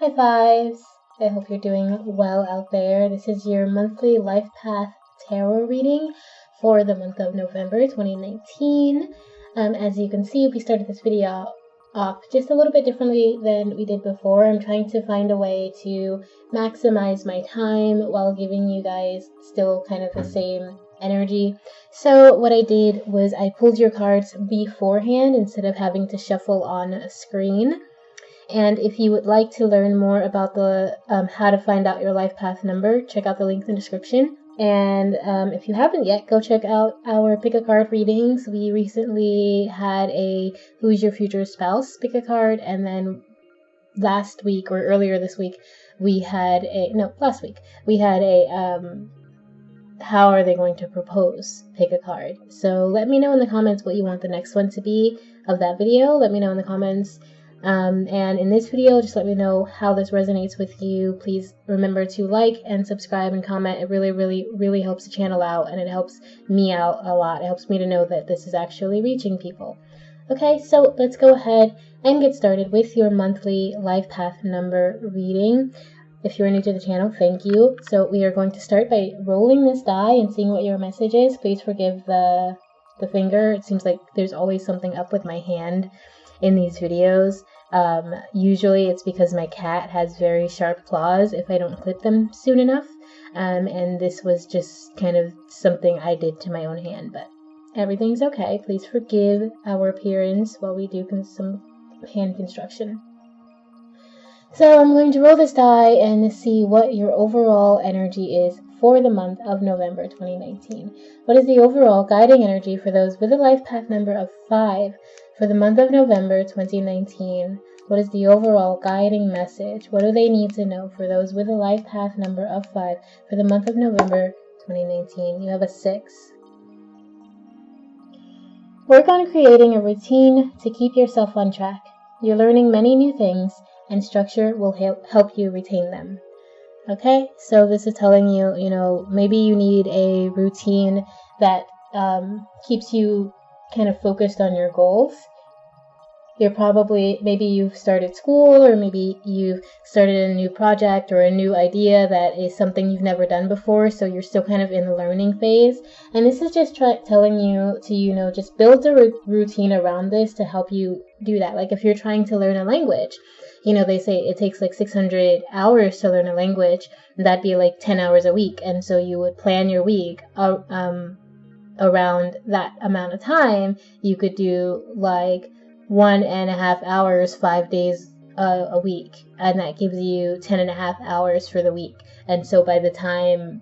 High fives! I hope you're doing well out there. This is your monthly life path tarot reading for the month of November 2019. As you can see, we started this video off just a little bit differently than we did before. I'm trying to find a way to maximize my time while giving you guys still kind of the same energy. So what I did was I pulled your cards beforehand instead of having to shuffle on a screen. And if you would like to learn more about the how to find out your life path number, check out the link in the description. And if you haven't yet, go check out our pick a card readings. We recently had a Who's Your Future Spouse pick a card, and then last week or earlier this week we had last week we had a how are they going to propose pick a card. So let me know in the comments what you want the next one to be of that video. Let me know in the comments. And in this video, just let me know how this resonates with you. Please remember to like and subscribe and comment. It really helps the channel out, and it helps me out a lot. It helps me to know that this is actually reaching people. Okay, so let's go ahead and get started with your monthly life path number reading. If you're new to the channel, thank you. So we are going to start by rolling this die and seeing what your message is. Please forgive the finger. It seems like there's always something up with my hand in these videos. Usually it's because my cat has very sharp claws if I don't clip them soon enough. And this was just kind of something I did to my own hand, but everything's okay. Please forgive our appearance while we do some hand construction. So I'm going to roll this die and see what your overall energy is for the month of November 2019. What is the overall guiding energy for those with a life path number of 5 for the month of November 2019? What is the overall guiding message? What do they need to know for those with a life path number of 5 for the month of November 2019? You have a 6. Work on creating a routine to keep yourself on track. You're learning many new things, and structure will help you retain them. Okay, so this is telling you, maybe you need a routine that keeps you kind of focused on your goals. Maybe you've started school, or maybe you've started a new project or a new idea that is something you've never done before, so you're still kind of in the learning phase. And this is just telling you to, just build a routine around this to help you do that. Like if you're trying to learn a language, they say it takes like 600 hours to learn a language. That'd be like 10 hours a week. And so you would plan your week around that amount of time. You could do like 1.5 hours, 5 days a week. And that gives you 10.5 hours for the week. And so by the time,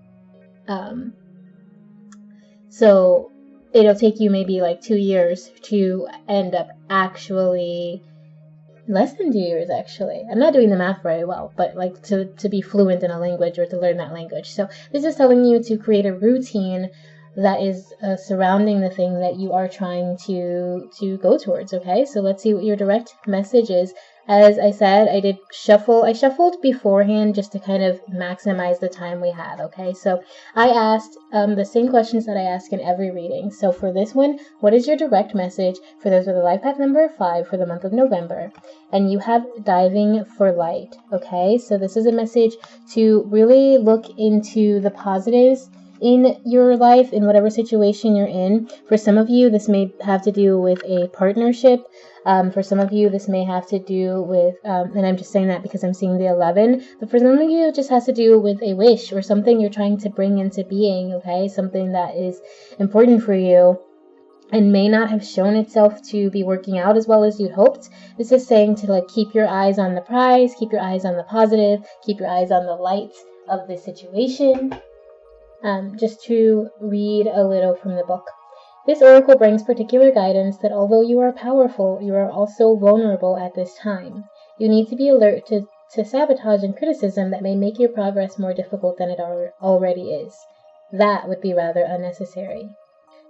so it'll take you maybe like 2 years to end up actually, less than 2 years actually. I'm not doing the math very well, but like to be fluent in a language or to learn that language. So this is telling you to create a routine that is surrounding the thing that you are trying to go towards. Okay, so let's see what your direct message is. As I said, I shuffled beforehand just to kind of maximize the time we had. Okay, so I asked the same questions that I ask in every reading. So for this one, what is your direct message for those with a life path number 5 for the month of November? And you have diving for light. Okay, so this is a message to really look into the positives in your life, in whatever situation you're in. For some of you, this may have to do with a partnership. For some of you, this may have to do with, and I'm just saying that because I'm seeing the 11, but for some of you, it just has to do with a wish or something you're trying to bring into being, okay? Something that is important for you and may not have shown itself to be working out as well as you'd hoped. This is saying to like keep your eyes on the prize, keep your eyes on the positive, keep your eyes on the light of the situation. Just to read a little from the book. This oracle brings particular guidance that although you are powerful, you are also vulnerable at this time. You need to be alert to sabotage and criticism that may make your progress more difficult than it already is. That would be rather unnecessary.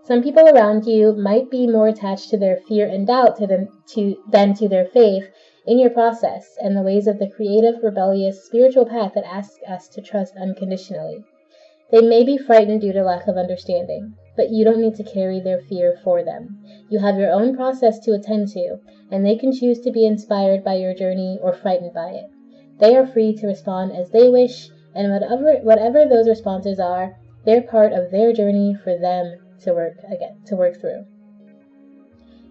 Some people around you might be more attached to their fear and doubt than to their faith in your process and the ways of the creative, rebellious, spiritual path that asks us to trust unconditionally. They may be frightened due to lack of understanding, but you don't need to carry their fear for them. You have your own process to attend to, and they can choose to be inspired by your journey or frightened by it. They are free to respond as they wish, and whatever those responses are, they're part of their journey for them to work through.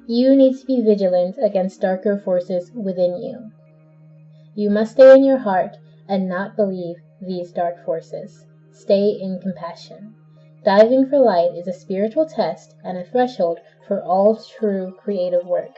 You need to be vigilant against darker forces within you. You must stay in your heart and not believe these dark forces. Stay in compassion. Diving for light is a spiritual test and a threshold for all true creative work.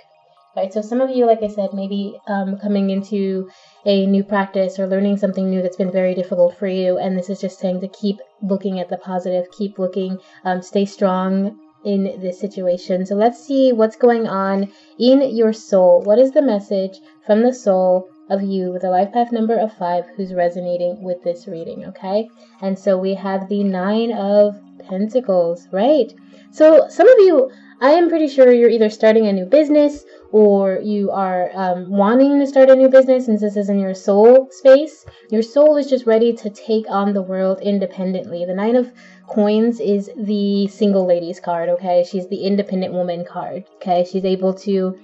Right, so some of you, like I said, maybe coming into a new practice or learning something new that's been very difficult for you, and this is just saying to keep looking at the positive, keep looking, stay strong in this situation. So let's see what's going on in your soul. What is the message from the soul of you with a life path number of 5 who's resonating with this reading, okay? And so we have the 9 of Pentacles, right? So some of you, I am pretty sure you're either starting a new business or you are wanting to start a new business, since this is in your soul space. Your soul is just ready to take on the world independently. The 9 of Coins is the single ladies card, okay? She's the independent woman card, okay? She's able to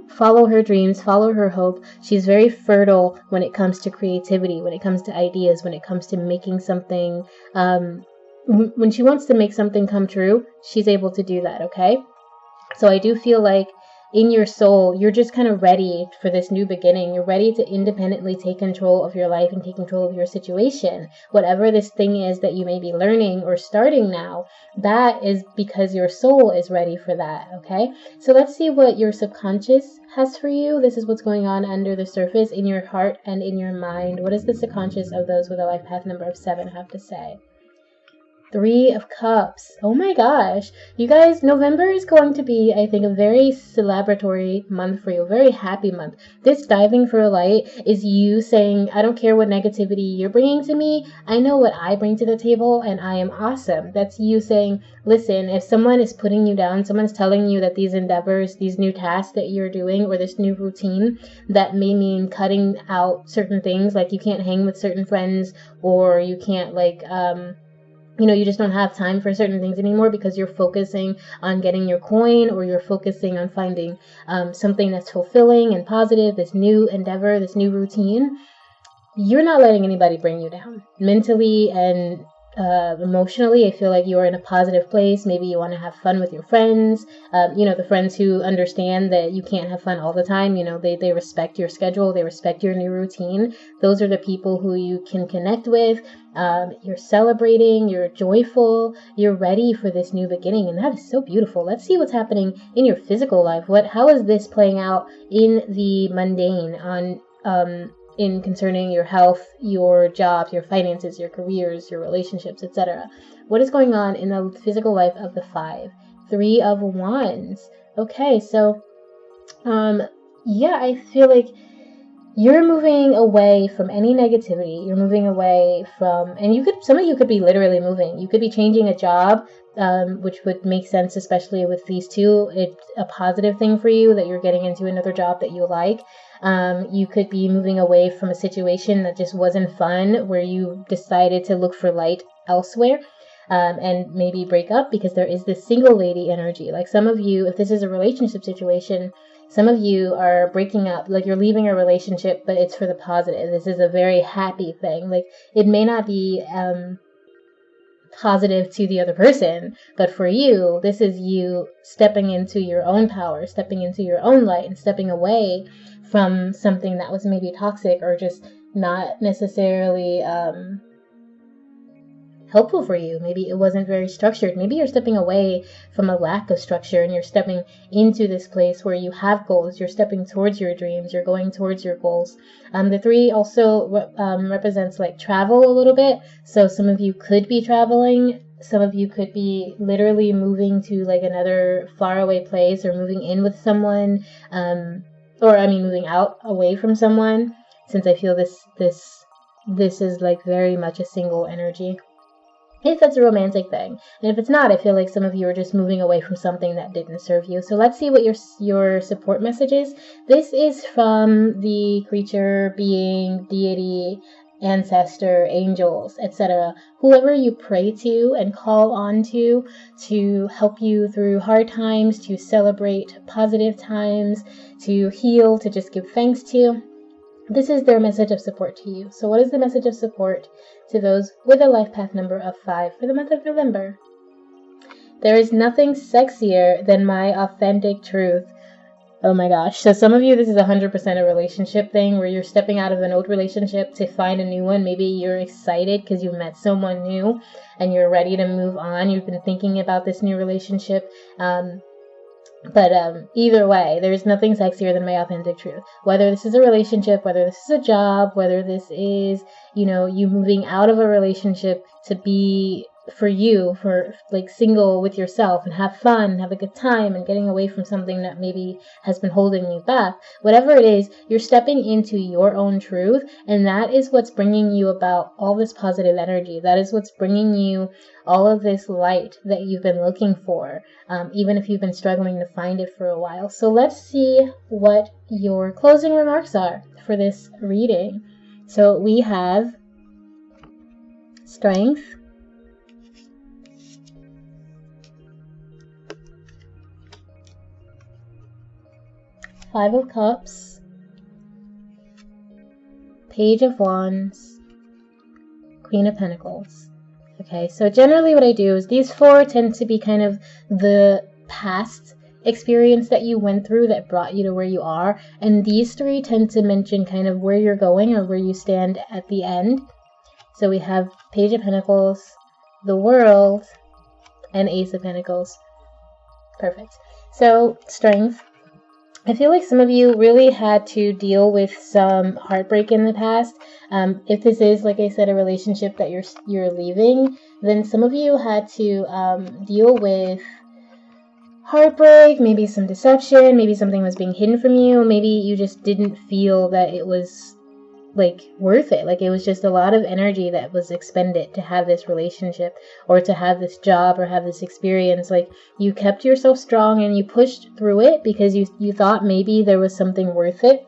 follow her dreams, follow her hope. She's very fertile when it comes to creativity, when it comes to ideas, when it comes to making something, when she wants to make something come true, she's able to do that, okay? So I do feel like in your soul, you're just kind of ready for this new beginning. You're ready to independently take control of your life and take control of your situation. Whatever this thing is that you may be learning or starting now, that is because your soul is ready for that, okay? So let's see what your subconscious has for you. This is what's going on under the surface in your heart and in your mind. What does the subconscious of those with a life path number of 7 have to say? 3 of Cups. Oh my gosh. You guys, November is going to be, I think, a very celebratory month for you. A very happy month. This diving for a light is you saying, I don't care what negativity you're bringing to me. I know what I bring to the table and I am awesome. That's you saying, listen, if someone is putting you down, someone's telling you that these endeavors, these new tasks that you're doing, or this new routine that may mean cutting out certain things, like you can't hang with certain friends, or you can't you just don't have time for certain things anymore because you're focusing on getting your coin, or you're focusing on finding something that's fulfilling and positive, this new endeavor, this new routine. You're not letting anybody bring you down mentally and emotionally. I feel like you are in a positive place. Maybe you want to have fun with your friends, the friends who understand that you can't have fun all the time. They respect your schedule, they respect your new routine. Those are the people who you can connect with. You're celebrating, you're joyful, you're ready for this new beginning, and that is so beautiful. Let's see what's happening in your physical life. How is this playing out in the mundane in concerning your health, your jobs, your finances, your careers, your relationships, etc. What is going on in the physical life of the 5? 3 of Wands. Okay, so I feel like you're moving away from any negativity. You're moving away from, and some of you could be literally moving. You could be changing a job, which would make sense, especially with these two. It's a positive thing for you that you're getting into another job that you like. You could be moving away from a situation that just wasn't fun, where you decided to look for light elsewhere. And maybe break up, because there is this single lady energy. Like some of you, if this is a relationship situation, some of you are breaking up, like you're leaving a relationship, but it's for the positive. This is a very happy thing. Like it may not be positive to the other person, but for you, this is you stepping into your own power, stepping into your own light, and stepping away from something that was maybe toxic or just not necessarily helpful for you. Maybe it wasn't very structured. Maybe you're stepping away from a lack of structure and you're stepping into this place where you have goals. You're stepping towards your dreams. You're going towards your goals. The 3 also represents like travel a little bit. So some of you could be traveling. Some of you could be literally moving to like another faraway place, or moving in with someone, moving out away from someone, since I feel this is like very much a single energy. If that's a romantic thing. And if it's not, I feel like some of you are just moving away from something that didn't serve you. So let's see what your support message is. This is from the creature, being, deity, ancestor, angels, etc. Whoever you pray to and call on to help you through hard times, to celebrate positive times, to heal, to just give thanks to. this is their message of support to you. So what is the message of support to those with a life path number of 5 for the month of November? There is nothing sexier than my authentic truth. Oh my gosh. So some of you, this is 100% a relationship thing where you're stepping out of an old relationship to find a new one. Maybe you're excited because you met someone new and you're ready to move on. You've been thinking about this new relationship. But either way, there's nothing sexier than my authentic truth. Whether this is a relationship, whether this is a job, whether this is, you moving out of a relationship to be for you, for like single with yourself and have fun, have a good time, and getting away from something that maybe has been holding you back. Whatever it is, you're stepping into your own truth, and that is what's bringing you about all this positive energy. That is what's bringing you all of this light that you've been looking for, even if you've been struggling to find it for a while. So let's see what your closing remarks are for this reading. So we have strength, Five of Cups, Page of Wands, Queen of Pentacles. Okay, so generally what I do is these 4 tend to be kind of the past experience that you went through that brought you to where you are, and these 3 tend to mention kind of where you're going or where you stand at the end. So we have Page of Pentacles, the World, and Ace of Pentacles. Perfect. So strength. I feel like some of you really had to deal with some heartbreak in the past. If this is, like I said, a relationship that you're leaving, then some of you had to deal with heartbreak, maybe some deception, maybe something was being hidden from you, maybe you just didn't feel that it was like worth it. Like it was just a lot of energy that was expended to have this relationship or to have this job or have this experience. Like you kept yourself strong and you pushed through it because you thought maybe there was something worth it.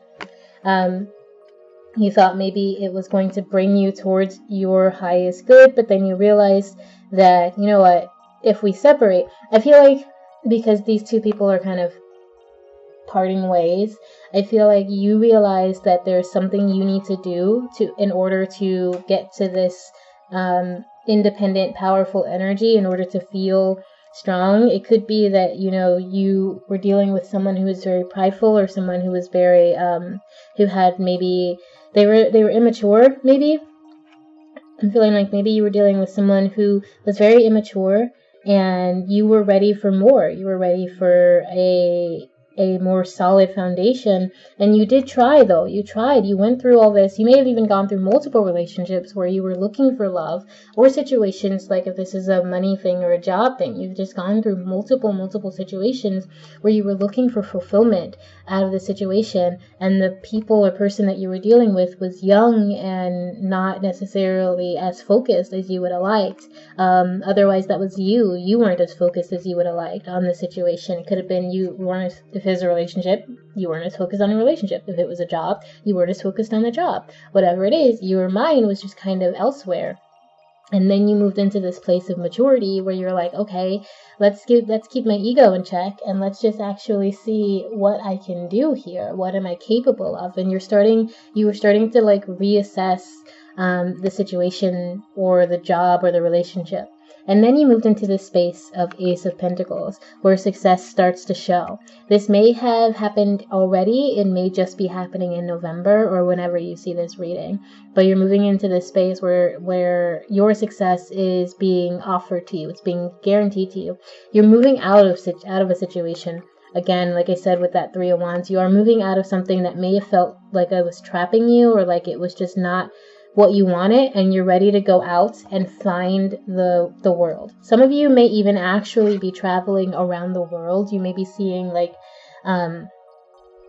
You thought maybe it was going to bring you towards your highest good, but then you realized that, you know what, if we separate, I feel like because these 2 people are kind of parting ways, I feel like you realize that there's something you need to do in order to get to this independent, powerful energy, in order to feel strong. It could be that, you were dealing with someone who was very prideful, or someone who was very who had maybe they were immature. Maybe I'm feeling like maybe you were dealing with someone who was very immature and you were ready for more. You were ready for a more solid foundation, and you did try, though. You tried, you went through all this. You may have even gone through multiple relationships where you were looking for love, or situations like if this is a money thing or a job thing, you've just gone through multiple situations where you were looking for fulfillment out of the situation, and the people or person that you were dealing with was young and not necessarily as focused as you would have liked. Otherwise, that was you weren't as focused as you would have liked on the situation. It could have been you weren't, if it was a relationship, you weren't as focused on a relationship. If it was a job, you weren't as focused on the job. Whatever it is, your mind was just kind of elsewhere. And then you moved into this place of maturity where you're like, okay, let's keep my ego in check, and let's just actually see what I can do here. What am I capable of? And you were starting to like reassess the situation or the job or the relationship. And then you moved into the space of Ace of Pentacles, where success starts to show. This may have happened already. It may just be happening in November or whenever you see this reading. But you're moving into this space where your success is being offered to you. It's being guaranteed to you. You're moving out of a situation. Again, like I said with that 3 of Wands, you are moving out of something that may have felt like it was trapping you, or like it was just not what you wanted, and you're ready to go out and find the world. Some of you may even actually be traveling around the world. You may be seeing like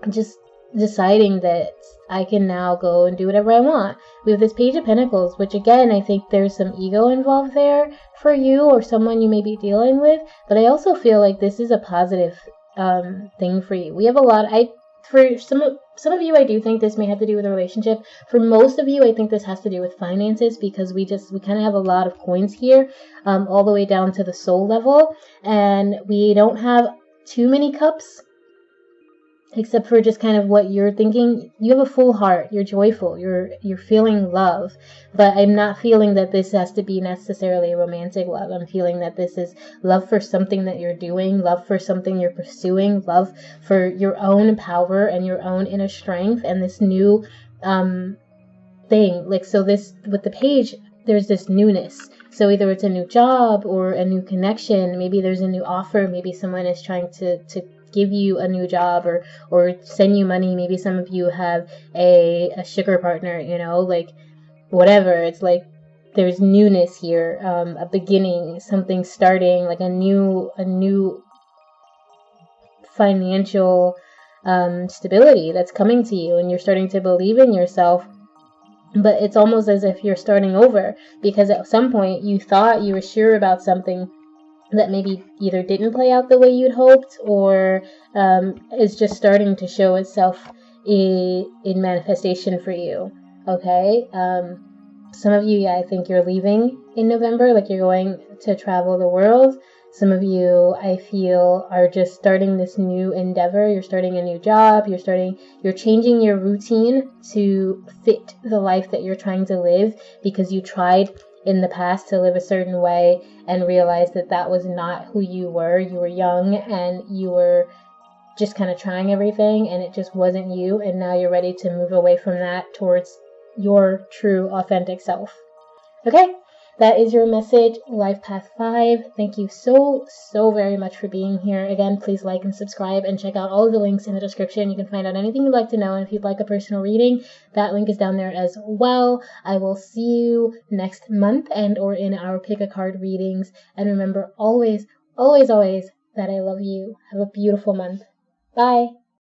just deciding that I can now go and do whatever I want. We have this Page of Pentacles, which again, I think there's some ego involved there for you or someone you may be dealing with, but I also feel like this is a positive thing for you. We have a lot, for some of you, I do think this may have to do with a relationship. For most of you, I think this has to do with finances, because we kind of have a lot of coins here, all the way down to the soul level, and we don't have too many cups. except for just kind of what you're thinking. You have a full heart, you're joyful, you're feeling love, but I'm not feeling that this has to be necessarily romantic love. I'm feeling that this is love for something that you're doing, love for something you're pursuing, love for your own power and your own inner strength, and this new thing. Like, so this with the page, there's this newness. So either it's a new job or a new connection, maybe there's a new offer, maybe someone is trying to give you a new job or send you money. Maybe some of you have a sugar partner, you know, like whatever. It's like there's newness here, a beginning, something starting, like a new financial stability that's coming to you, and you're starting to believe in yourself. But it's almost as if you're starting over, because at some point you thought you were sure about something that maybe either didn't play out the way you'd hoped, or is just starting to show itself in manifestation for you. Okay? Some of you, I think you're leaving in November, like you're going to travel the world. Some of you, I feel, are just starting this new endeavor. You're starting a new job. You're changing your routine to fit the life that you're trying to live, because you tried in the past to live a certain way and realized that that was not who you were. You were young and you were just kind of trying everything, and it just wasn't you. And now you're ready to move away from that towards your true, authentic self. Okay? That is your message, Life Path 5. Thank you so very much for being here. Again, please like and subscribe and check out all of the links in the description. You can find out anything you'd like to know, and if you'd like a personal reading, that link is down there as well. I will see you next month and or in our pick a card readings. And remember always, always, always that I love you. Have a beautiful month. Bye.